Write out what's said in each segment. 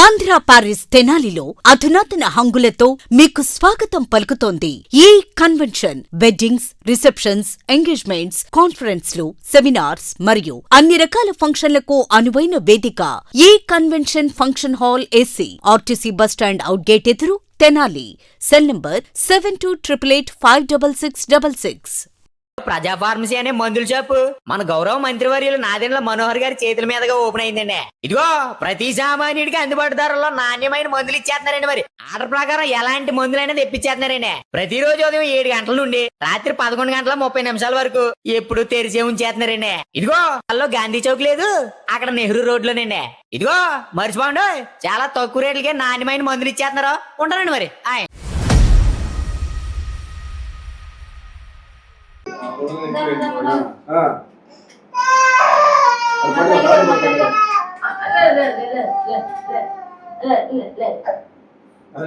Andhra Paris తెనాలిలో అధునాతన హంగులతో మీకు స్వాగతం పలుకుతోంది ఈ కన్వెన్షన్. వెడ్డింగ్స్, రిసెప్షన్స్, ఎంగేజ్మెంట్స్, కాన్ఫరెన్స్లు, సెమినార్స్ మరియు అన్ని రకాల ఫంక్షన్లకు అనువైన వేదిక. ఈ convention function hall AC, RTC bus stand out gate ఎదురు, తెనాలి. Cell number 7288566666. ప్రజా ఫార్మసీ అనే మందుల షాపు మన గౌరవ మంత్రివర్యులు నాదెండ్ల మనోహర్ గారి చేతుల మీదుగా ఓపెన్ అయిందండి. ఇదిగో ప్రతి సామాన్యుడికి అందుబాటు ధరలో నాణ్యమైన మందులు ఇచ్చేస్తున్నారండి. మరి ఆర్డర్ ప్రకారం ఎలాంటి మందులైనా తెప్పించేస్తున్నారండి. ప్రతిరోజు ఉదయం 7 గంటల నుండి రాత్రి 11 గంటల 30 నిమిషాల వరకు ఎప్పుడు తెరిచే ఉంచేస్తున్నారండి. ఇదిగో అల్లో గాంధీ చౌక్ లేదు, అక్కడ నెహ్రూ రోడ్లోనండి. ఇదిగో మర్చిపోండి, చాలా తక్కువ రేట్లకే నాణ్యమైన మందులు ఇచ్చేస్తున్నారు. ఉంటారండి మరి.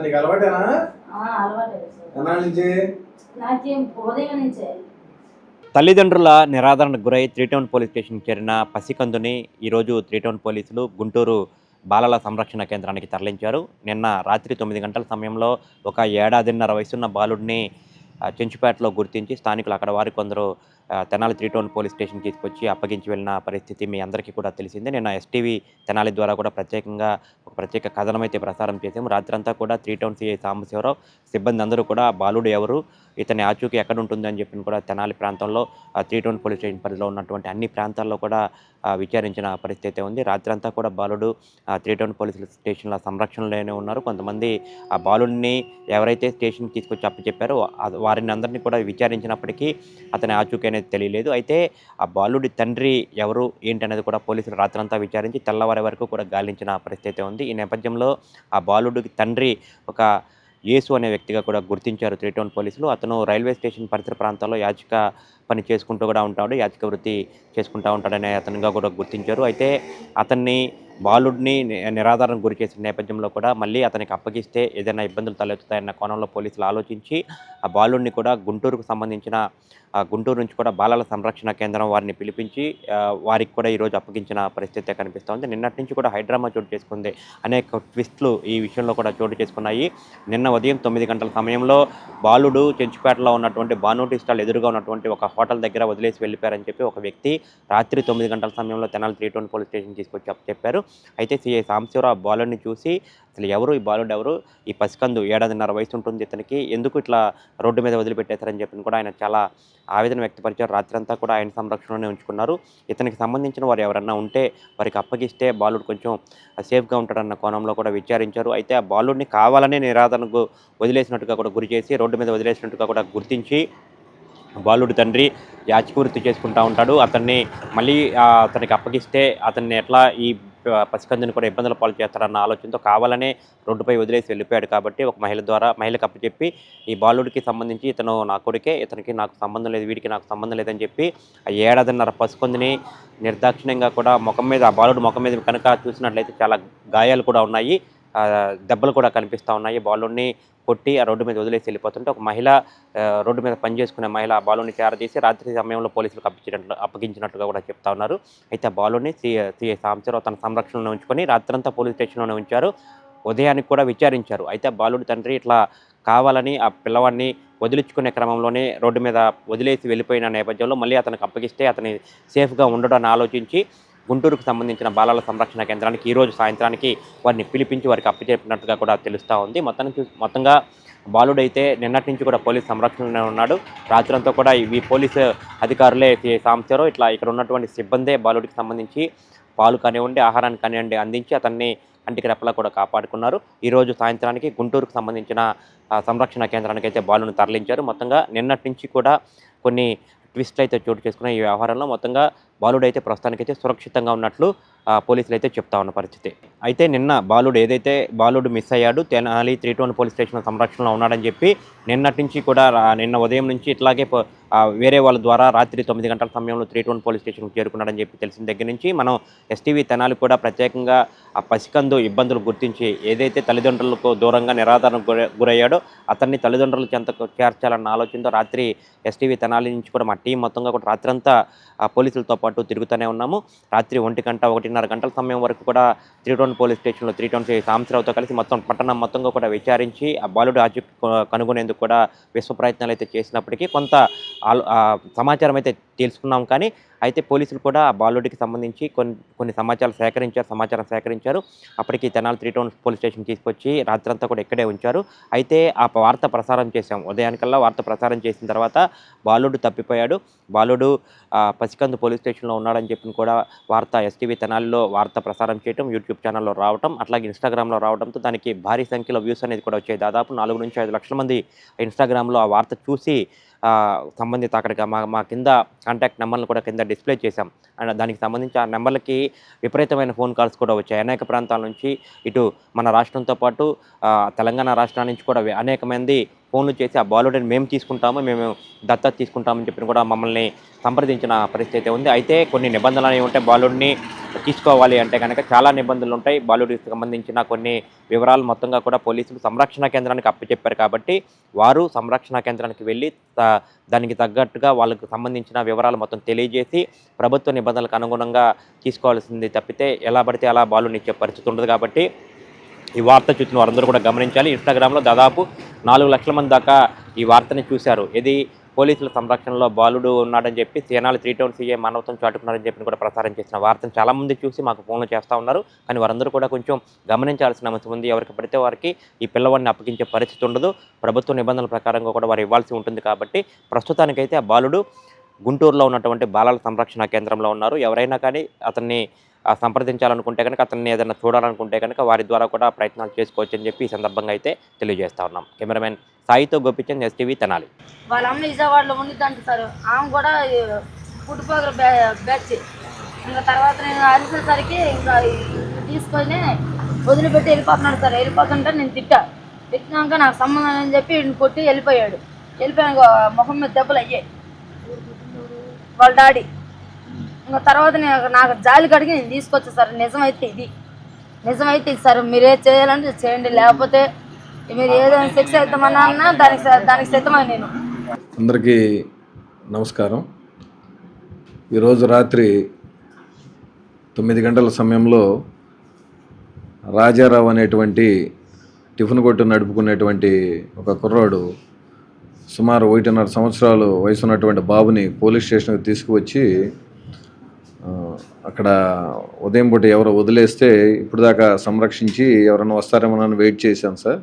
నీకు అలవాటేనా? తల్లిదండ్రుల నిరాదరణకు గురై 3 టౌన్ పోలీస్ స్టేషన్కి చేరిన పసికందుని ఈరోజు 3 టౌన్ పోలీసులు గుంటూరు బాలల సంరక్షణ కేంద్రానికి తరలించారు. నిన్న రాత్రి 9 గంటల సమయంలో ఒక 1.5 వయసున్న బాలుడిని చెంచుపేటలో గుర్తించి స్థానికులు అక్కడ వారి కొందరు తెనాలి 3 టౌన్ పోలీస్ స్టేషన్కి తీసుకొచ్చి అప్పగించి వెళ్ళిన పరిస్థితి మీ అందరికీ కూడా తెలిసిందే. నిన్న ఎస్టీవీ తెనాలి ద్వారా కూడా ఒక ప్రత్యేక కథనం అయితే ప్రసారం చేసాము. రాత్రంతా కూడా 3 టౌన్ సిఐ సాంబశివరావు సిబ్బంది అందరూ కూడా బాలుడు ఎవరు, ఇతని ఆచూకీ ఎక్కడ ఉంటుంది అని చెప్పి కూడా తెనాలి ప్రాంతంలో 3 టౌన్ పోలీస్ స్టేషన్ పరిధిలో ఉన్నటువంటి అన్ని ప్రాంతాల్లో కూడా విచారించిన పరిస్థితి అయితే ఉంది. రాత్రంతా కూడా బాలుడు 3 టౌన్ పోలీస్ స్టేషన్ల సంరక్షణలోనే ఉన్నారు. కొంతమంది ఆ బాలుడిని ఎవరైతే స్టేషన్కి తీసుకొచ్చి అప్పచెప్పారో వారిని అందరినీ కూడా విచారించినప్పటికీ అతని ఆచూకీ అనేది తెలియలేదు. అయితే ఆ బాలుడి తండ్రి ఎవరు ఏంటి అనేది కూడా పోలీసులు రాత్రంతా విచారించి తెల్లవారి వరకు కూడా గాలించిన పరిస్థితి ఉంది. ఈ నేపథ్యంలో ఆ బాలుడికి తండ్రి ఒక యేసు అనే వ్యక్తిగా కూడా గుర్తించారు 3 టౌన్ పోలీసులు. అతను రైల్వే స్టేషన్ పరిసర ప్రాంతాల్లో యాచిక పని చేసుకుంటూ కూడా ఉంటాడు, యాచిక వృత్తి చేసుకుంటూ ఉంటాడనే అతనిగా కూడా గుర్తించారు. అయితే అతన్ని బాలుడిని నిరాధారణకు గురి చేసిన నేపథ్యంలో కూడా మళ్ళీ అతనికి అప్పగిస్తే ఏదైనా ఇబ్బందులు తలెత్తుతాయన్న కోణంలో పోలీసులు ఆలోచించి ఆ బాలుడిని కూడా గుంటూరుకు సంబంధించిన గుంటూరు నుంచి కూడా బాలల సంరక్షణ కేంద్రం వారిని పిలిపించి వారికి కూడా ఈరోజు అప్పగించిన పరిస్థితి కనిపిస్తోంది. నిన్నటి నుంచి కూడా హైడ్రామా చోటు చేసుకుంది. అనేక ట్విస్టులు ఈ విషయంలో కూడా చోటు చేసుకున్నాయి. నిన్న ఉదయం 9 గంటల సమయంలో బాలుడు చెంచుపేటలో ఉన్నటువంటి బానోటి స్టాల్ ఎదురుగా ఉన్నటువంటి ఒక హోటల్ దగ్గర వదిలేసి వెళ్ళిపోయారని చెప్పి ఒక వ్యక్తి రాత్రి 9 గంటల సమయంలో తెనాలి 3 టౌన్ పోలీస్ స్టేషన్ తీసుకొచ్చి చెప్పారు. అయితే సిఐ సాంబశివరావు ఆ బాలుడిని చూసి అసలు ఎవరు ఈ బాలుడు ఎవరు, ఈ పసికందు 1.5 వయసు ఉంటుంది ఇతనికి, ఎందుకు ఇట్లా రోడ్డు మీద వదిలిపెట్టేశారని చెప్పి కూడా ఆయన చాలా ఆవేదన వ్యక్తపరిచారు. రాత్రంతా కూడా ఆయన సంరక్షణలోనే ఉంచుకున్నారు. ఇతనికి సంబంధించిన వారు ఎవరన్నా ఉంటే వారికి అప్పగిస్తే బాలుడు కొంచెం సేఫ్గా ఉంటాడన్న కోణంలో కూడా విచారించారు. అయితే ఆ బాలుడిని కావాలనే నిరాదరణకు వదిలేసినట్టుగా కూడా గురి చేసి రోడ్డు మీద వదిలేసినట్టుగా కూడా గుర్తించి బాలుడి తండ్రి యాచిక వృత్తి చేసుకుంటూ ఉంటాడు. అతన్ని మళ్ళీ అతనికి అప్పగిస్తే అతన్ని ఎట్లా ఈ పసికందుని కూడా ఇబ్బందుల పాలు చేస్తారన్న ఆలోచనతో కావాలనే రోడ్డుపై వదిలేసి వెళ్ళిపోయాడు. కాబట్టి ఒక మహిళకు అప్పచెప్పి ఈ బాలుడికి సంబంధించి ఇతను నా కొడుకే, ఇతనికి నాకు సంబంధం లేదు, వీడికి నాకు సంబంధం లేదని చెప్పి ఆ 1.5 పసికందుని నిర్దాక్షిణ్యంగా కూడా ఆ బాలుడు ముఖం మీద కనుక చూసినట్లయితే చాలా గాయాలు కూడా ఉన్నాయి, దెబ్బలు కూడా కనిపిస్తూ ఉన్నాయి. బాలుడిని కొట్టి ఆ రోడ్డు మీద వదిలేసి వెళ్ళిపోతుంటే ఒక మహిళ, రోడ్డు మీద పనిచేసుకునే మహిళ ఆ బాలుని చేరదీసి రాత్రి సమయంలో పోలీసులకు అప్పగించినట్టుగా కూడా చెప్తా ఉన్నారు. అయితే ఆ బాలుని సిఐ సాంబశివరావు తన సంరక్షణలో ఉంచుకొని రాత్రంతా పోలీస్ స్టేషన్లోనే ఉంచారు. ఉదయానికి కూడా విచారించారు. అయితే ఆ బాలుడి తండ్రి ఇట్లా కావాలని ఆ పిల్లవాడిని వదిలించుకునే క్రమంలోనే రోడ్డు మీద వదిలేసి వెళ్ళిపోయిన నేపథ్యంలో మళ్ళీ అతనికి అప్పగిస్తే అతని సేఫ్గా ఉండడాన్ని ఆలోచించి గుంటూరుకు సంబంధించిన బాలల సంరక్షణ కేంద్రానికి ఈరోజు సాయంత్రానికి వారిని పిలిపించి వారికి అప్పచెప్పినట్టుగా కూడా తెలుస్తూ ఉంది. మొత్తంగా బాలుడైతే నిన్నటి నుంచి కూడా పోలీస్ సంరక్షణలోనే ఉన్నాడు. రాత్రంతా కూడా ఈ పోలీసు అధికారులే సాంబశివరావు ఇట్లా ఇక్కడ ఉన్నటువంటి సిబ్బందే బాలుడికి సంబంధించి పాలు కానివ్వండి, ఆహారాన్ని కానివ్వండి అందించి అతన్ని కంటికి రెప్పలా కూడా కాపాడుకున్నారు. ఈరోజు సాయంత్రానికి గుంటూరుకు సంబంధించిన సంరక్షణ కేంద్రానికి అయితే బాలుని తరలించారు. మొత్తంగా నిన్నటి నుంచి కూడా కొన్ని ట్విస్ట్లు అయితే చోటు చేసుకున్న ఈ వ్యవహారంలో మొత్తంగా బాలుడు అయితే ప్రస్తుతానికైతే సురక్షితంగా ఉన్నట్లు పోలీసులు అయితే చెప్తా ఉన్న పరిస్థితి. అయితే నిన్న బాలుడు మిస్ అయ్యాడు, తెనాలి 3 టౌన్ పోలీస్ స్టేషన్ సంరక్షణలో ఉన్నాడని చెప్పి నిన్నటి నుంచి కూడా నిన్న ఉదయం నుంచి ఇట్లాగే వేరే వాళ్ళ ద్వారా రాత్రి 9 గంటల సమయంలో 3 టౌన్ పోలీస్ స్టేషన్కి చేరుకున్నాడని చెప్పి తెలిసిన దగ్గర నుంచి మనం ఎస్టీవీ తెనాలి కూడా ప్రత్యేకంగా ఆ పసికందు ఇబ్బందులు గుర్తించి ఏదైతే తల్లిదండ్రులకు దూరంగా నిరాదరణకు గురయ్యాడో అతన్ని తల్లిదండ్రుల చెంతకు చేర్చాలన్న ఆలోచనతో రాత్రి ఎస్టీవీ తెనాలి తెనాలి నుంచి కూడా మా టీం మొత్తంగా కూడా రాత్రంతా పోలీసులతో పాటు తిరుగుతూనే ఉన్నాము. రాత్రి 1 గంట 1:30 గంటల సమయం వరకు కూడా 3 టౌన్ పోలీస్ స్టేషన్లో 3 టౌన్ సాంబశివరావుతో కలిసి మొత్తం పట్టణం మొత్తంగా కూడా విచారించి ఆ బాలుడు ఆచూకీ కనుగొనేందుకు కూడా విశ్వ ప్రయత్నాలు అయితే చేసినప్పటికీ కొంత సమాచారం అయితే తెలుసుకున్నాం. కానీ అయితే పోలీసులు కూడా ఆ బాలుడికి సంబంధించి కొన్ని సమాచారం సేకరించారు. అప్పటికి తెనాలి 3 టౌన్ పోలీస్ స్టేషన్ తీసుకొచ్చి రాత్రంతా కూడా ఇక్కడే ఉంచారు. అయితే ఆ వార్త ప్రసారం చేశాం. ఉదయానికల్లా వార్త ప్రసారం చేసిన తర్వాత బాలుడు తప్పిపోయాడు, బాలుడు పసికందు పోలీస్ స్టేషన్లో ఉన్నాడని చెప్పి కూడా వార్త ఎస్టీవీ తెనాలిలో వార్త ప్రసారం చేయడం, యూట్యూబ్ ఛానల్లో రావడం, అట్లాగే ఇన్స్టాగ్రామ్లో రావడంతో దానికి భారీ సంఖ్యలో వ్యూస్ అనేది కూడా వచ్చాయి. దాదాపు 4 నుంచి 5 లక్షల మంది ఇన్స్టాగ్రామ్లో ఆ వార్త చూసి సంబంధిత అక్కడికి మా కింద కాంటాక్ట్ నెంబర్లు కూడా కింద డిస్ప్లే చేశాం. అండ్ దానికి సంబంధించి ఆ నెంబర్లకి విపరీతమైన ఫోన్ కాల్స్ కూడా వచ్చాయి. అనేక ప్రాంతాల నుంచి ఇటు మన రాష్ట్రంతో పాటు తెలంగాణ రాష్ట్రాల నుంచి కూడా అనేక మంది ఫోన్లు చేసి ఆ బాలుడిని మేము తీసుకుంటాము, మేము దత్తత తీసుకుంటామని చెప్పి కూడా మమ్మల్ని సంప్రదించిన పరిస్థితి ఉంది. అయితే కొన్ని నిబంధనలు అనేవి ఉంటాయి. బాలుడిని తీసుకోవాలి అంటే కనుక చాలా నిబంధనలు ఉంటాయి. బాలుడికి సంబంధించిన కొన్ని వివరాలు మొత్తంగా కూడా పోలీసులు సంరక్షణ కేంద్రానికి అప్పచెప్పారు. కాబట్టి వారు సంరక్షణ కేంద్రానికి వెళ్ళి దానికి తగ్గట్టుగా వాళ్ళకు సంబంధించిన వివరాలు మొత్తం తెలియజేసి ప్రభుత్వ నిబంధనలకు అనుగుణంగా తీసుకోవాల్సింది తప్పితే ఎలా పడితే అలా బాలుడిని ఇచ్చే పరిస్థితి ఉండదు. కాబట్టి ఈ వార్త చూసిన వారందరూ కూడా గమనించాలి. ఇన్స్టాగ్రామ్లో దాదాపు 4 లక్షల మంది దాకా ఈ వార్తని చూశారు. ఇది పోలీసుల సంరక్షణలో బాలుడు ఉన్నాడని చెప్పి తెనాలి 3 టౌన్ సీఐ మానవత్వం చాటుకున్నారని చెప్పి కూడా ప్రసారం చేసిన వార్తను చాలామంది చూసి మాకు ఫోన్లు చేస్తూ ఉన్నారు. కానీ వారందరూ కూడా కొంచెం గమనించాల్సిన అవసరం ఉంది. ఎవరికి పడితే వారికి ఈ పిల్లవాడిని అప్పగించే పరిస్థితి ఉండదు. ప్రభుత్వ నిబంధనల ప్రకారంగా కూడా వారు ఇవ్వాల్సి ఉంటుంది. కాబట్టి ప్రస్తుతానికైతే ఆ బాలుడు గుంటూరులో ఉన్నటువంటి బాలల సంరక్షణ కేంద్రంలో ఉన్నారు. ఎవరైనా కానీ అతన్ని సంప్రదించాలనుకుంటే కనుక, అతన్ని ఏదైనా చూడాలనుకుంటే కనుక వారి ద్వారా కూడా ప్రయత్నాలు చేసుకోవచ్చు అని చెప్పి ఈ సందర్భంగా అయితే తెలియజేస్తా ఉన్నాం. కెమెరామెన్ సాయితో గోపిచంద్, ఎస్టీవీ తెనాలి. వాళ్ళ అమ్మ విజయవాడలో ఉండిద్దంట సార్. ఆమె కూడా పుట్టుపోగల బ్యాచ్. ఇంకా తర్వాత నేను అరిసేసరికి ఇంకా తీసుకొని వదిలిపెట్టి వెళ్ళిపోతున్నాడు సార్. వెళ్ళిపోతుంటే నేను తిట్టినాక నాకు సంబంధం అని చెప్పి కొట్టి వెళ్ళిపోయాడు. వెళ్ళిపోయాక మొహం మీద దెబ్బలు అయ్యాయి వాళ్ళ డాడీ. ఇంకా తర్వాత నాకు జాలి కడిగి నేను తీసుకొచ్చా సార్. నిజమైతే ఇది సార్, మీరే చేయాలంటే చేయండి, లేకపోతే మీరు ఏదైనా శిక్ష ఇద్దామన్నా దానికి సిద్ధమని నేను. అందరికీ నమస్కారం. ఈరోజు రాత్రి 9 గంటల సమయంలో రాజారావు అనేటువంటి టిఫిన్ కొట్టు నడుపుకునేటువంటి ఒక కుర్రాడు సుమారు 1.5 సంవత్సరాలు వయసు ఉన్నటువంటి బాబుని పోలీస్ స్టేషన్కి తీసుకువచ్చి అక్కడ ఉదయం పూట ఎవరో వదిలేస్తే ఇప్పుడు దాకా సంరక్షించి ఎవరైనా వస్తారేమో అని వెయిట్ చేశాను సార్.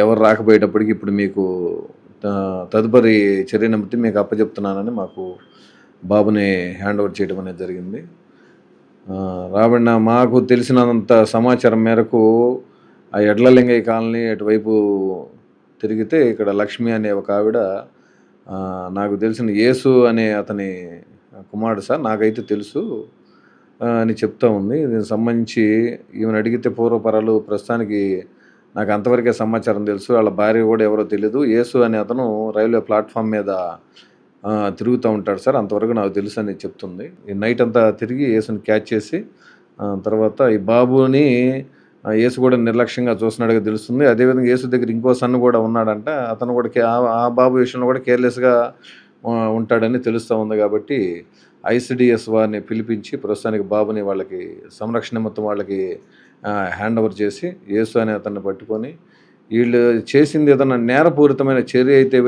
ఎవరు రాకపోయేటప్పటికి ఇప్పుడు మీకు తదుపరి చర్యను బట్టి మీకు అప్పచెప్తున్నానని మాకు బాబుని హ్యాండ్ ఓవర్ చేయడం అనేది జరిగింది. రాబడిన మాకు తెలిసినంత సమాచారం మేరకు ఆ ఎడ్లలింగయ్య కాలనీ అటువైపు తిరిగితే ఇక్కడ లక్ష్మి అనే ఒక ఆవిడ, నాకు తెలిసిన యేసు అనే అతని కుమారుడు సార్, నాకైతే తెలుసు అని చెప్తా ఉంది. దీనికి సంబంధించి ఈమెను అడిగితే పూర్వపరాలు ప్రస్తుతానికి నాకు అంతవరకే సమాచారం తెలుసు. వాళ్ళ భార్య కూడా ఎవరో తెలియదు. యేసు అనే అతను రైల్వే ప్లాట్ఫామ్ మీద తిరుగుతూ ఉంటాడు సార్, అంతవరకు నాకు తెలుసు అని చెప్తుంది. ఈ నైట్ అంతా తిరిగి యేసుని క్యాచ్ చేసి తర్వాత ఈ బాబుని యేసు కూడా నిర్లక్ష్యంగా చూసినట్టుగా తెలుస్తుంది. అదేవిధంగా యేసు దగ్గర ఇంకో సన్ను కూడా ఉన్నాడంట. అతను కూడా ఆ బాబు విషయంలో కూడా కేర్లెస్గా ఉంటాడని తెలుస్తూ ఉంది. కాబట్టి ఐసిడిఎస్ వారిని పిలిపించి ప్రస్తుతానికి బాబుని వాళ్ళకి సంరక్షణ మొత్తం వాళ్ళకి హ్యాండ్ ఓవర్ చేసి యేసు అనే అతన్ని పట్టుకొని, వీళ్ళు చేసింది ఏదైనా నేరపూరితమైన చర్య అయితే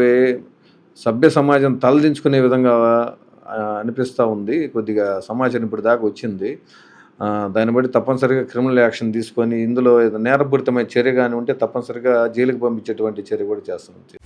సభ్య సమాజం తలదించుకునే విధంగా అనిపిస్తూ ఉంది. కొద్దిగా సమాచారం ఇప్పుడు దాకా వచ్చింది. దాన్ని బట్టి తప్పనిసరిగా క్రిమినల్ యాక్షన్ తీసుకొని ఇందులో నేరపూరితమైన చర్య కానీ ఉంటే తప్పనిసరిగా జైలుకి పంపించేటువంటి చర్య కూడా చేస్తుంది.